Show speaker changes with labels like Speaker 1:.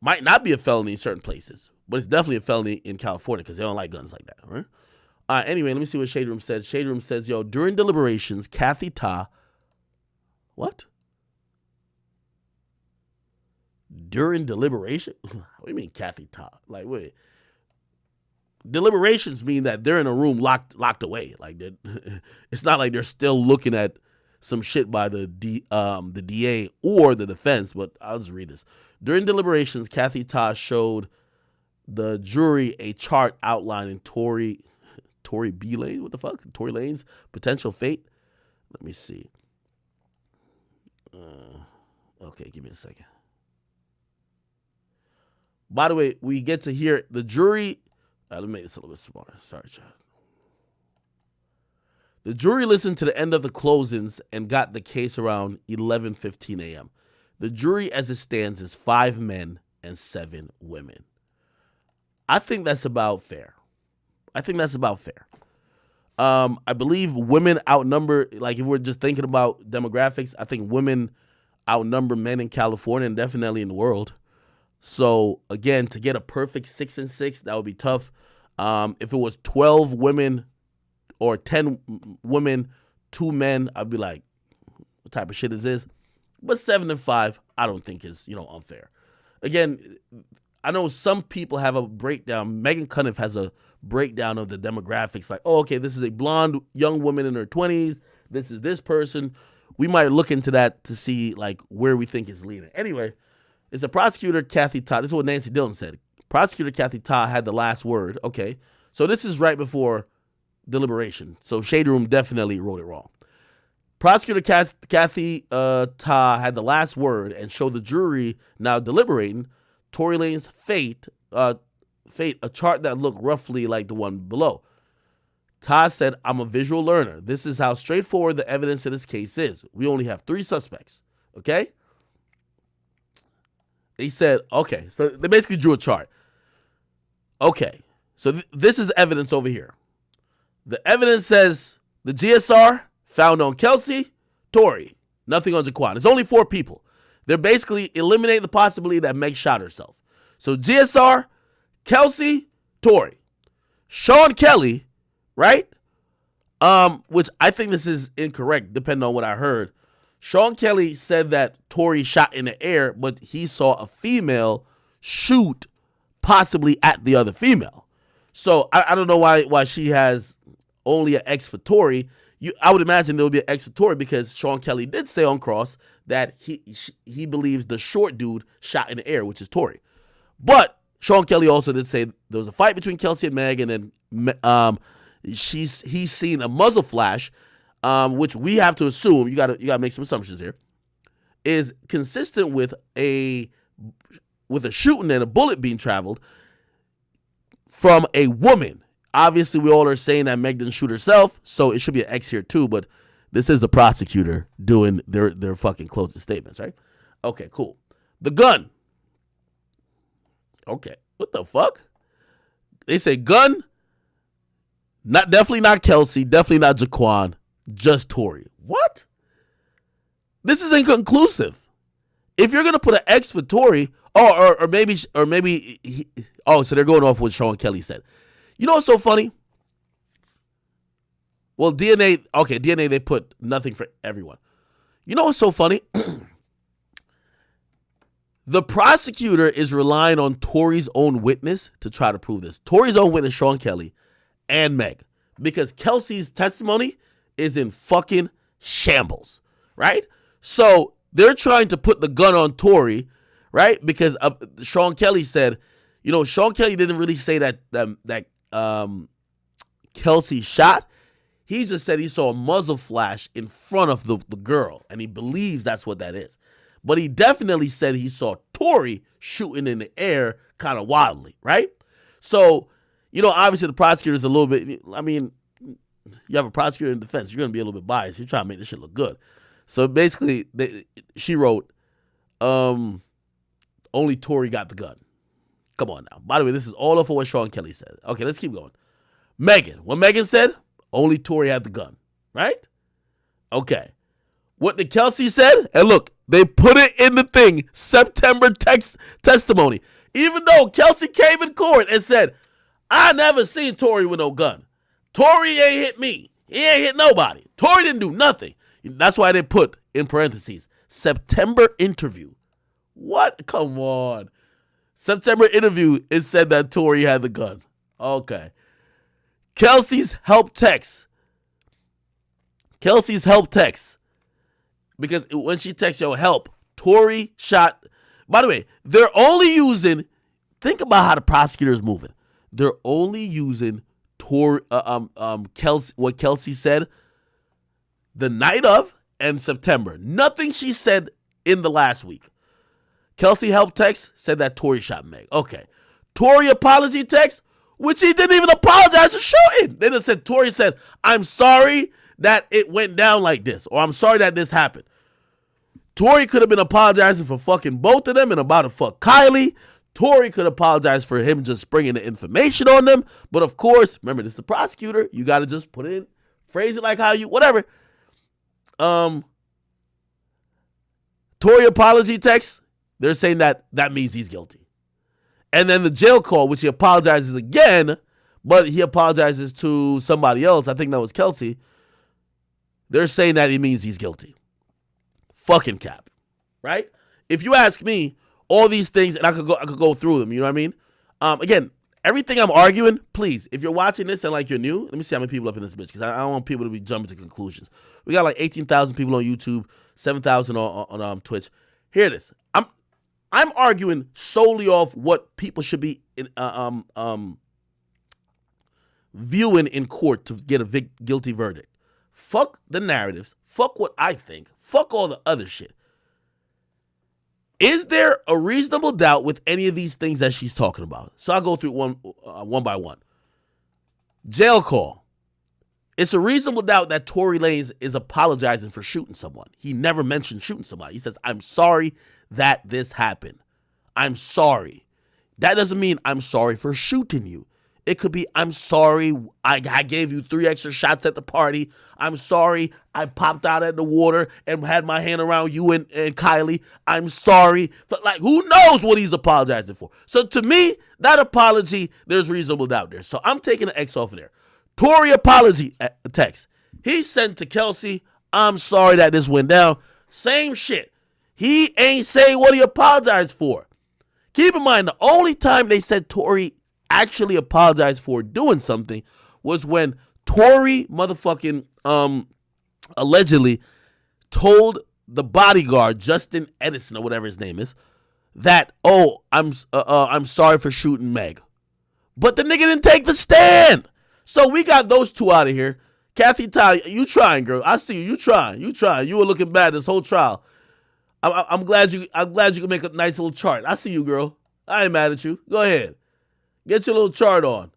Speaker 1: Might not be a felony in certain places, but it's definitely a felony in California because they don't like guns like that, right? Anyway, let me see what Shade Room says. Shade Room says, yo, during deliberations, Kathy Ta. What? During deliberation? What do you mean, Kathy Ta? Like, wait. Deliberations mean that they're in a room locked away. Like, it's not like they're still looking at some shit by the DA or the defense, but I'll just read this. During deliberations, Kathy Ta showed the jury a chart outlining Tory B. Lanez? What the fuck? Tory Lanez potential fate? Let me see. Okay, give me a second. By the way, we get to hear the jury. Let me make this a little bit smarter. Sorry, Chad. The jury listened to the end of the closings and got the case around 11:15 a.m. The jury, as it stands, is 5 men and 7 women. I think that's about fair. I believe women outnumber, like if we're just thinking about demographics, I think women outnumber men in California and definitely in the world. So again, to get a perfect 6 and 6, that would be tough. If it was 12 women or 10 women, 2 men, I'd be like, what type of shit is this? But 7 and 5, I don't think is, unfair. Again, I know some people have a breakdown. Megan Cunniff has a breakdown of the demographics. Like, oh, okay, this is a blonde young woman in her 20s. This is this person. We might look into that to see like where we think it's leading. Anyway, it's the prosecutor, Kathy Ta. This is what Nancy Dillon said. Prosecutor Kathy Ta had the last word. Okay, so this is right before deliberation. So Shade Room definitely wrote it wrong. Prosecutor Kathy Ta had the last word and showed the jury now deliberating Tory Lanez's fate, a chart that looked roughly like the one below. Ta said, I'm a visual learner. This is how straightforward the evidence in this case is. We only have 3 suspects, okay? He said, okay, so they basically drew a chart. Okay, so this is evidence over here. The evidence says the GSR found on Kelsey, Tory, nothing on Jaquan. It's only 4 people. They're basically eliminating the possibility that Meg shot herself. So GSR, Kelsey, Tory. Sean Kelly, right? Which I think this is incorrect, depending on what I heard. Sean Kelly said that Tory shot in the air, but he saw a female shoot possibly at the other female. So I don't know why she has only an X for Tory. I would imagine there would be an X for Tory because Sean Kelly did say on cross that he believes the short dude shot in the air, which is Tory. But Sean Kelly also did say there was a fight between Kelsey and Meg, and then he's seen a muzzle flash, which we have to assume, you gotta make some assumptions here, is consistent with a shooting and a bullet being traveled from a woman. Obviously, we all are saying that Meg didn't shoot herself, so it should be an X here too, but this is the prosecutor doing their fucking closing statements, right? Okay, cool. The gun. Okay, what the fuck? They say gun, definitely not Kelsey, definitely not Jaquan, just Tory. What? This is inconclusive. If you're gonna put an X for Tory, or maybe so they're going off what Sean Kelly said. You know what's so funny? Well, DNA, they put nothing for everyone. You know what's so funny? The prosecutor is relying on Tory's own witness to try to prove this. Tory's own witness, Sean Kelly, and Meg. Because Kelsey's testimony is in fucking shambles, right? So they're trying to put the gun on Tory, right? Because Sean Kelly said, Sean Kelly didn't really say that Kelsey shot. He just said he saw a muzzle flash in front of the girl, and he believes that's what that is. But he definitely said he saw Tory shooting in the air kind of wildly, right? So, obviously the prosecutor is a little bit, you have a prosecutor in defense, you're going to be a little bit biased. You're trying to make this shit look good. So basically, she wrote, only Tory got the gun. Come on now. By the way, this is all of what Sean Kelly said. Okay, let's keep going. Megan. What Megan said, only Tory had the gun, right? Okay. What the Kelsey said, and look, They put it in the thing, September testimony. Even though Kelsey came in court and said, I never seen Tory with no gun. Tory ain't hit me. He ain't hit nobody. Tory didn't do nothing. That's why they put in parentheses, September interview. What? Come on. September interview, it said that Tory had the gun. Okay. Kelsey's help text. Because when she texts, yo, help, Tory shot. By the way, they're only using, think about how the prosecutor is moving. They're only using Kelsey, what Kelsey said the night of and September. Nothing she said in the last week. Kelsey help text said that Tory shot Meg. Okay. Tory apology text, which he didn't even apologize for shooting. They just said, Tory said, I'm sorry that it went down like this, or I'm sorry that this happened. Tory could have been apologizing for fucking both of them and about to fuck Kylie. Tory could apologize for him just bringing the information on them. But of course, remember, this is the prosecutor. You got to just put it in, phrase it like how you, whatever. Tory apology text, they're saying that means he's guilty. And then the jail call, which he apologizes again, but he apologizes to somebody else. I think that was Kelsey. They're saying that it means he's guilty. Fucking cap, right? If you ask me, all these things, and I could go through them, you know what I mean? Again, everything I'm arguing, please, if you're watching this and like you're new, let me see how many people up in this bitch, because I don't want people to be jumping to conclusions. We got like 18,000 people on YouTube, 7,000 on Twitch. Here it is. I'm arguing solely off what people should be viewing in court to get a guilty verdict. Fuck the narratives. Fuck what I think. Fuck all the other shit. Is there a reasonable doubt with any of these things that she's talking about? So I'll go through one by one. Jail call. It's a reasonable doubt that Tory Lanez is apologizing for shooting someone. He never mentioned shooting somebody. He says, I'm sorry that this happened. I'm sorry. That doesn't mean I'm sorry for shooting you. It could be, I'm sorry I gave you 3 extra shots at the party. I'm sorry I popped out at the water and had my hand around you and Kylie. I'm sorry. But like, who knows what he's apologizing for? So to me, that apology, there's reasonable doubt there. So I'm taking an X off of there. Tory apology text. He sent to Kelsey, I'm sorry that this went down. Same shit. He ain't saying what he apologized for. Keep in mind, the only time they said Tory actually apologized for doing something was when Tory motherfucking allegedly told the bodyguard, Justin Edison or whatever his name is, that, I'm sorry for shooting Meg. But the nigga didn't take the stand. So we got those two out of here. Kathy Ty, you trying, girl. I see you. You trying. You were looking bad this whole trial. I'm glad you can make a nice little chart. I see you, girl. I ain't mad at you. Go ahead. Get your little chart on.